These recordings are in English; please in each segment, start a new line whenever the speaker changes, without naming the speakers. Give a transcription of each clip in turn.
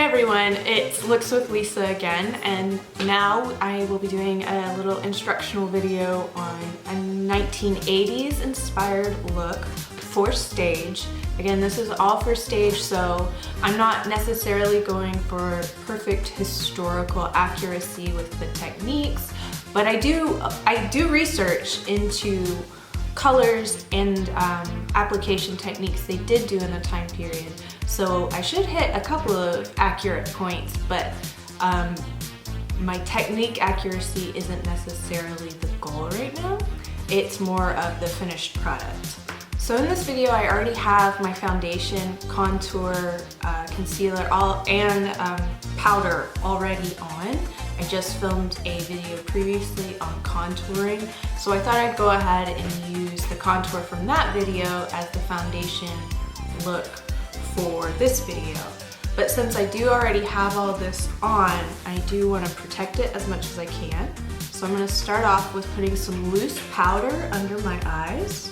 everyone, it's Looks with Lisa again, and now I will be doing a little instructional video on a 1980s inspired look for stage. Again, this is all for stage, so I'm not necessarily going for perfect historical accuracy with the techniques, but I do research into colors and application techniques they did do in the time period. So I should hit a couple of accurate points, but my technique accuracy isn't necessarily the goal right now. It's more of the finished product. So in this video, I already have my foundation, contour, concealer, and powder already on. I just filmed a video previously on contouring, so I thought I'd go ahead and use the contour from that video as the foundation look for this video. But since I do already have all this on, I do want to protect it as much as I can. So I'm going to start off with putting some loose powder under my eyes,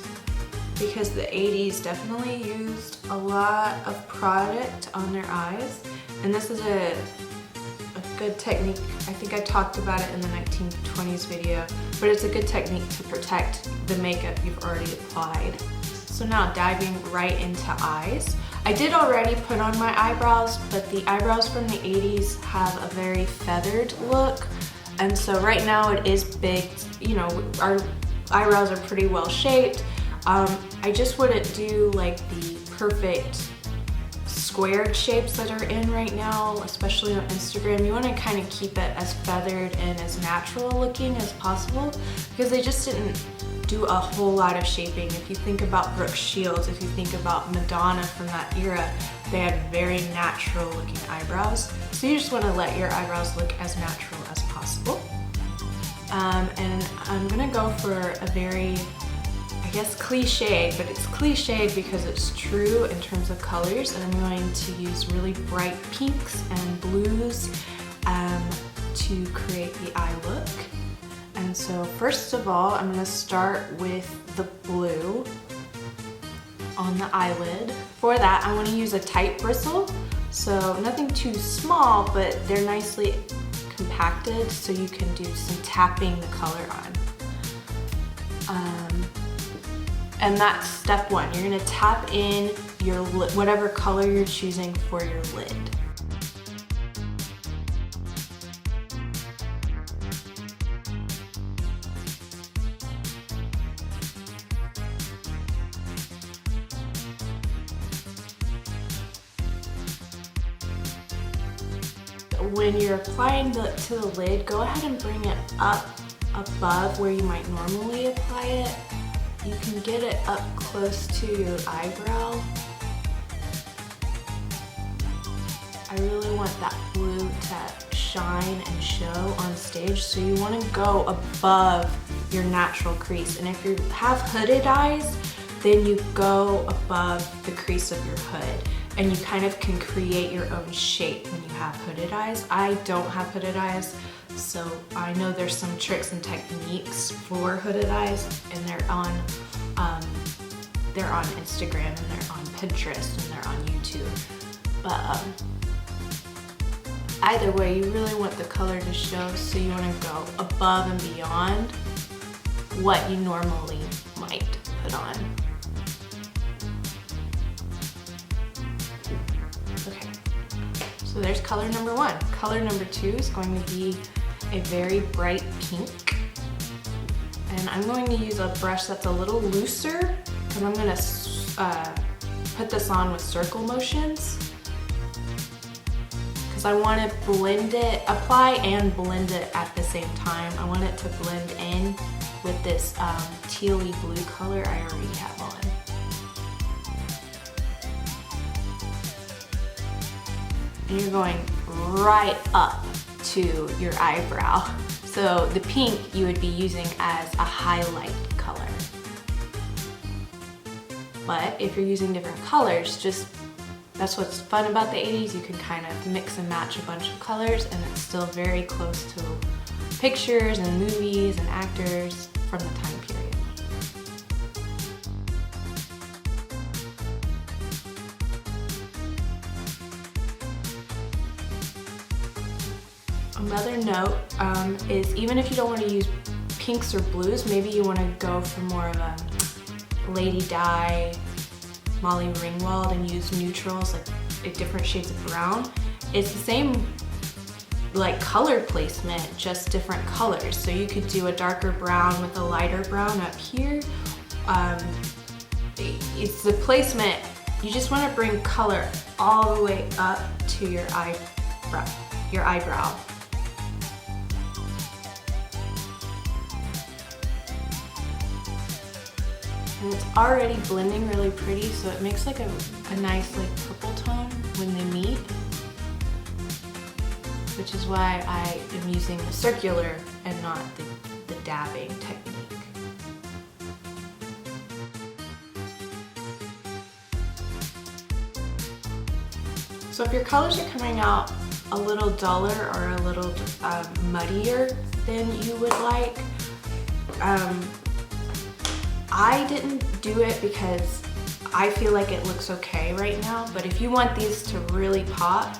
because the 80s definitely used a lot of product on their eyes, and this is a good technique. I think I talked about it in the 1920s video, but it's a good technique to protect the makeup you've already applied. So now diving right into eyes. I did already put on my eyebrows, but the eyebrows from the 80s have a very feathered look, and so right now it is big. You know, our eyebrows are pretty well shaped. I just wouldn't do like the perfect squared shapes that are in right now, especially on Instagram. You want to kind of keep it as feathered and as natural looking as possible, because they just didn't do a whole lot of shaping. If you think about Brooke Shields, if you think about Madonna from that era, they had very natural looking eyebrows. So you just want to let your eyebrows look as natural as possible. And I'm gonna go for a very, I guess, cliched, but it's cliched because it's true in terms of colors, and I'm going to use really bright pinks and blues to create the eye look. And so first of all, I'm going to start with the blue on the eyelid. For that, I want to use a tight bristle, so nothing too small, but they're nicely compacted so you can do some tapping the color on. And that's step one. You're gonna tap in your whatever color you're choosing for your lid. When you're applying to the lid, go ahead and bring it up above where you might normally apply it. You can get it up close to your eyebrow. I really want that blue to shine and show on stage, so you want to go above your natural crease. And if you have hooded eyes, then you go above the crease of your hood, and you kind of can create your own shape when you have hooded eyes. I don't have hooded eyes, so I know there's some tricks and techniques for hooded eyes, and they're on Instagram, and they're on Pinterest, and they're on YouTube. But either way, you really want the color to show, so you want to go above and beyond what you normally might put on. Okay, so there's color number one. Color number two is going to be a very bright pink, and I'm going to use a brush that's a little looser, because I'm going to put this on with circle motions, because I want to blend it, apply and blend it at the same time. I want it to blend in with this tealy blue color I already have on. And you're going right up to your eyebrow. So the pink you would be using as a highlight color. But if you're using different colors, that's what's fun about the 80s. You can kind of mix and match a bunch of colors, and it's still very close to pictures and movies and actors from the time period. Another note is even if you don't want to use pinks or blues, maybe you want to go for more of a Lady Di, Molly Ringwald and use neutrals, like different shades of brown. It's the same like color placement, just different colors. So you could do a darker brown with a lighter brown up here. It's the placement, you just want to bring color all the way up to your eyebrow. And it's already blending really pretty, so it makes like a nice like purple tone when they meet, which is why I am using the circular and not the dabbing technique. So if your colors are coming out a little duller or a little muddier than you would like, I didn't do it because I feel like it looks okay right now, but if you want these to really pop,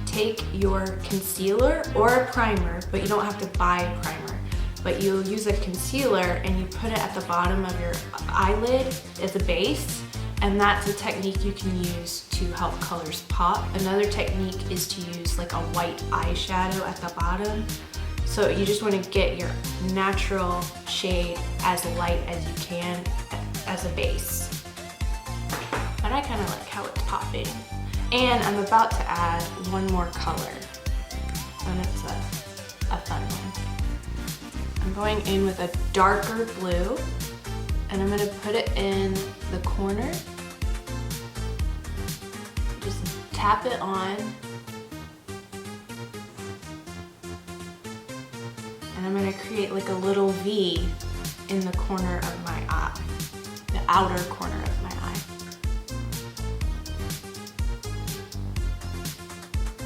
take your concealer or a primer, but you don't have to buy a primer, but you'll use a concealer and you put it at the bottom of your eyelid as a base, and that's a technique you can use to help colors pop. Another technique is to use like a white eyeshadow at the bottom. So you just want to get your natural shade as light as you can as a base. But I kind of like how it's popping. And I'm about to add one more color, and it's a fun one. I'm going in with a darker blue, and I'm going to put it in the corner. Just tap it on. And I'm going to create like a little V in the corner of my eye, the outer corner of my eye.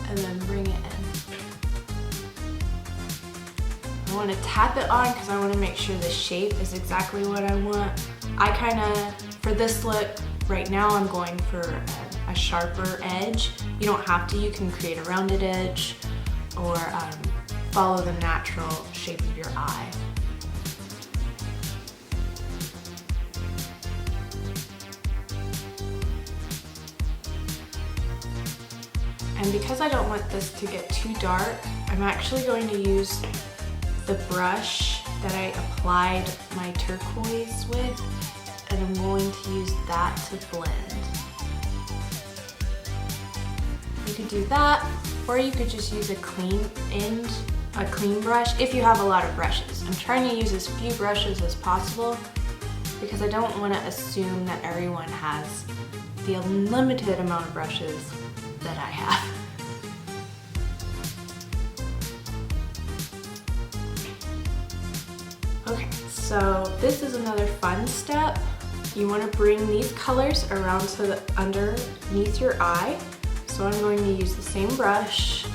And then bring it in. I want to tap it on because I want to make sure the shape is exactly what I want. I kind of, for this look, right now I'm going for a sharper edge. You don't have to, you can create a rounded edge or follow the natural shape of your eye. And because I don't want this to get too dark, I'm actually going to use the brush that I applied my turquoise with, and I'm going to use that to blend. You could do that, or you could just use a clean brush if you have a lot of brushes. I'm trying to use as few brushes as possible because I don't want to assume that everyone has the unlimited amount of brushes that I have. Okay, so this is another fun step. You want to bring these colors around to the underneath your eye. So I'm going to use the same brush,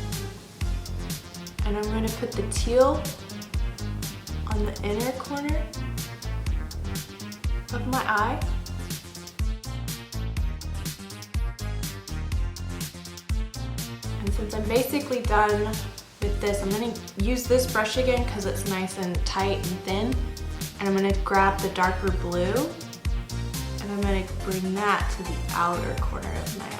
and I'm going to put the teal on the inner corner of my eye. And since I'm basically done with this, I'm going to use this brush again because it's nice and tight and thin. And I'm going to grab the darker blue, and I'm going to bring that to the outer corner of my eye.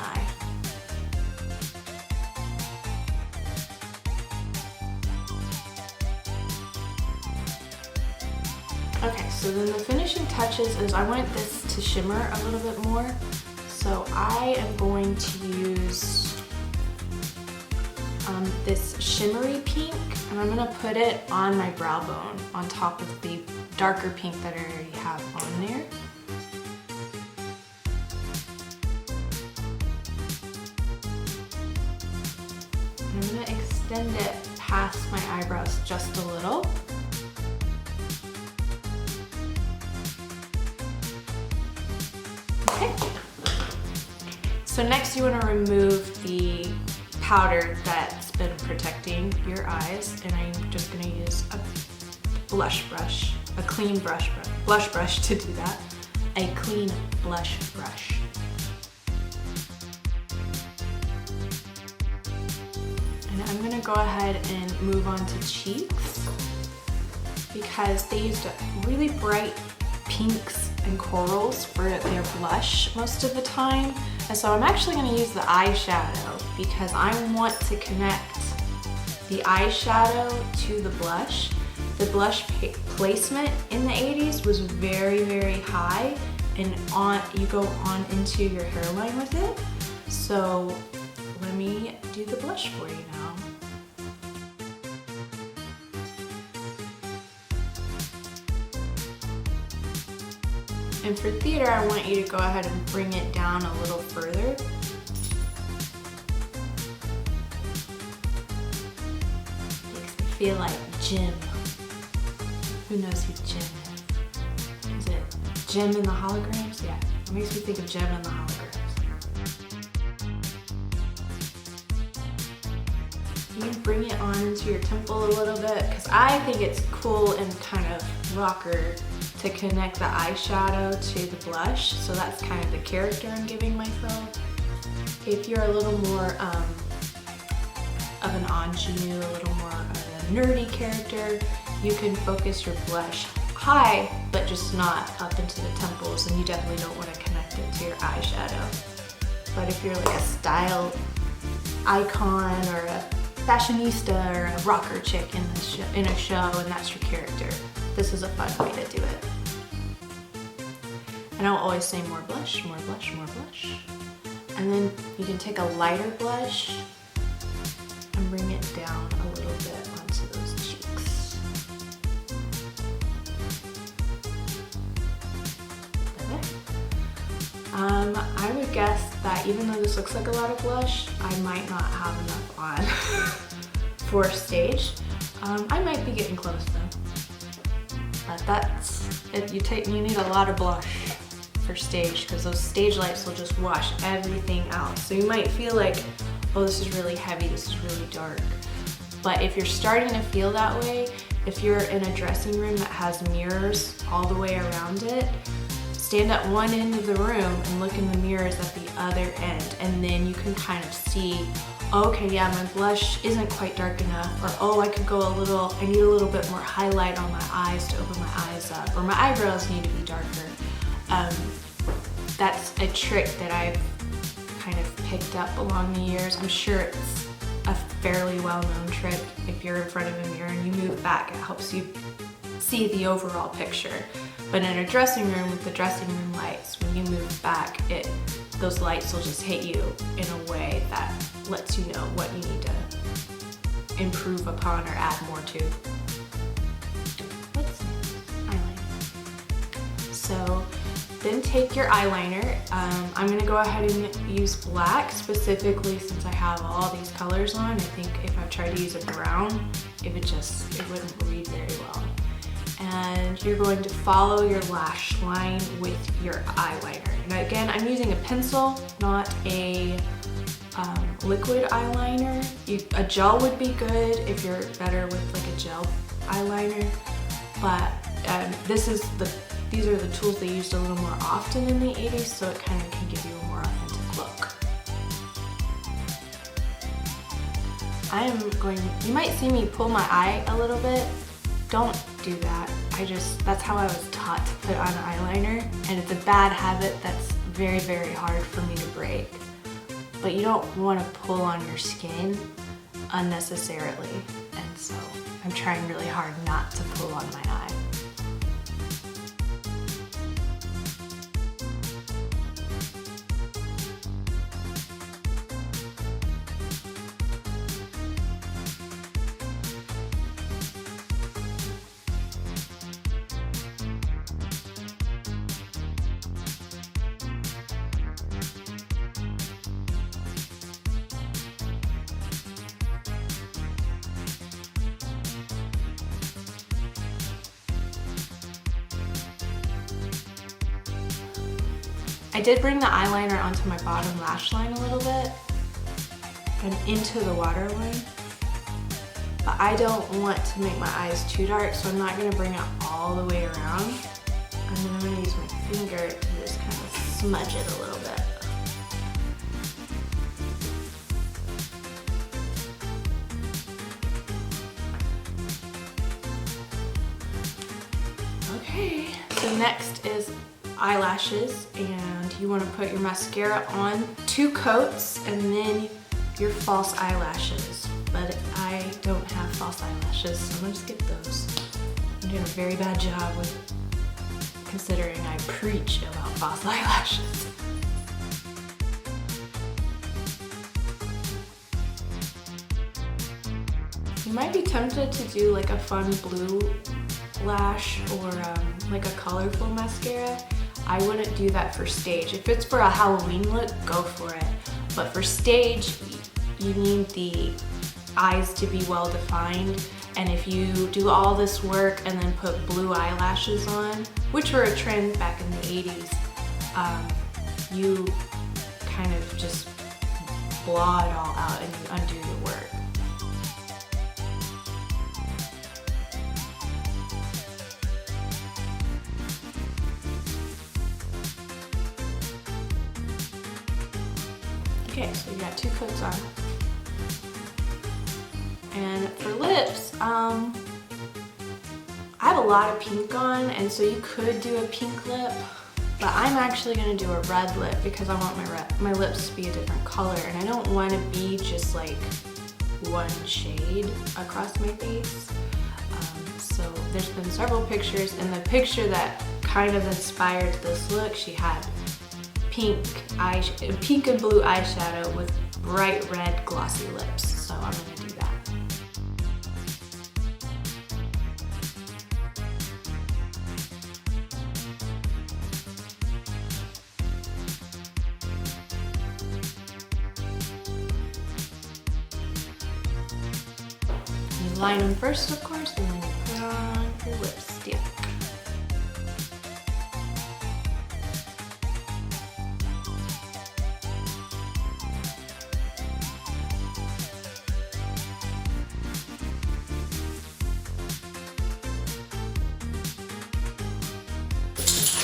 Okay, so then the finishing touches is I want this to shimmer a little bit more. So I am going to use this shimmery pink, and I'm gonna put it on my brow bone on top of the darker pink that I already have on there. And I'm gonna extend it past my eyebrows just a little. Okay. So next you want to remove the powder that's been protecting your eyes, and I'm just going to use a blush brush, a clean blush brush to do that. A clean blush brush. And I'm going to go ahead and move on to cheeks because they used really bright pinks and corals for their blush most of the time. And so I'm actually going to use the eyeshadow because I want to connect the eyeshadow to the blush. The blush placement in the 80s was very, very high, and you go on into your hairline with it. So let me do the blush for you now. And for theater, I want you to go ahead and bring it down a little further. Makes me feel like Jim. Who knows who Jim is? Is it Jim in the Holograms? Yeah, it makes me think of Jim in the Holograms. You can bring it on into your temple a little bit because I think it's cool and kind of rocker to connect the eyeshadow to the blush. So that's kind of the character I'm giving myself. If you're a little more of an ingenue, a little more of a nerdy character, you can focus your blush high, but just not up into the temples, and you definitely don't want to connect it to your eyeshadow. But if you're like a style icon or a fashionista or a rocker chick in a show and that's your character, this is a fun way to do it. And I'll always say more blush, more blush, more blush. And then you can take a lighter blush and bring it down a little bit onto those cheeks. I would guess that even though this looks like a lot of blush, I might not have enough on for stage. I might be getting close though. But that's it. You need a lot of blush for stage because those stage lights will just wash everything out. So you might feel like, oh, this is really heavy, this is really dark. But if you're starting to feel that way, if you're in a dressing room that has mirrors all the way around it, stand at one end of the room and look in the mirrors at the other end, and then you can kind of see, okay, yeah, my blush isn't quite dark enough, or oh, I need a little bit more highlight on my eyes to open my eyes up, or my eyebrows need to be darker. That's a trick that I've kind of picked up along the years. I'm sure it's a fairly well-known trick. If you're in front of a mirror and you move back, it helps you see the overall picture. But in a dressing room with the dressing room lights, when you move back, those lights will just hit you in a way that lets you know what you need to improve upon or add more to. What's eyeliner? So then take your eyeliner. I'm gonna go ahead and use black specifically since I have all these colors on. I think if I tried to use a brown, it wouldn't read very well. And you're going to follow your lash line with your eyeliner. And again, I'm using a pencil, not a liquid eyeliner. A gel would be good if you're better with like a gel eyeliner, but these are the tools they used a little more often in the 80s, so it kind of can give you a more authentic look. You might see me pull my eye a little bit. Don't do that. That's how I was taught to put on eyeliner, and it's a bad habit that's very, very hard for me to break. But you don't want to pull on your skin unnecessarily, and so I'm trying really hard not to pull on my eye. I did bring the eyeliner onto my bottom lash line a little bit and into the waterline, but I don't want to make my eyes too dark, so I'm not going to bring it all the way around. And then I'm going to use my finger to just kind of smudge it a little bit. So next is eyelashes, and you want to put your mascara on 2 coats and then your false eyelashes. But I don't have false eyelashes, so I'm gonna skip those. I'm doing a very bad job with considering I preach about false eyelashes. You might be tempted to do like a fun blue lash or like a colorful mascara. I wouldn't do that for stage. If it's for a Halloween look, go for it. But for stage, you need the eyes to be well defined. And if you do all this work and then put blue eyelashes on, which were a trend back in the 80s, you kind of just blah it all out and you undo your work. Okay, so you got 2 coats on. And for lips, I have a lot of pink on, and so you could do a pink lip, but I'm actually gonna do a red lip because I want my lips to be a different color, and I don't want to be just like one shade across my face. So there's been several pictures, and the picture that kind of inspired this look, she had pink and blue eyeshadow with bright red glossy lips. So I'm gonna do that. You line them first, of course, and then you put on your lipstick.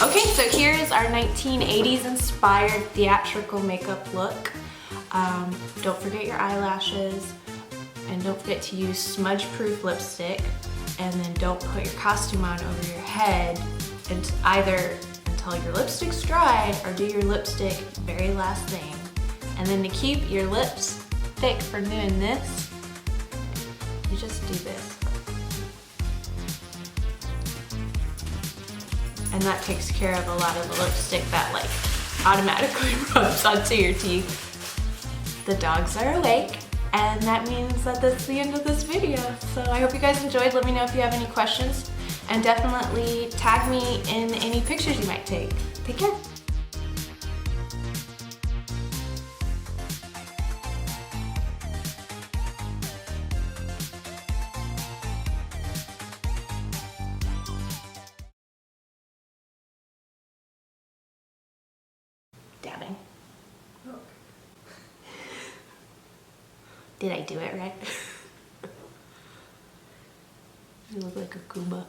Okay, so here is our 1980s inspired theatrical makeup look. Don't forget your eyelashes, and don't forget to use smudge-proof lipstick, and then don't put your costume on over your head either until your lipstick's dried or do your lipstick very last thing. And then to keep your lips thick for doing this, you just do this. And that takes care of a lot of the lipstick that like automatically rubs onto your teeth. The dogs are awake, and that means that that's the end of this video. So I hope you guys enjoyed. Let me know if you have any questions, and definitely tag me in any pictures you might take. Take care. Dabbing. Did I do it right? You look like a Goomba.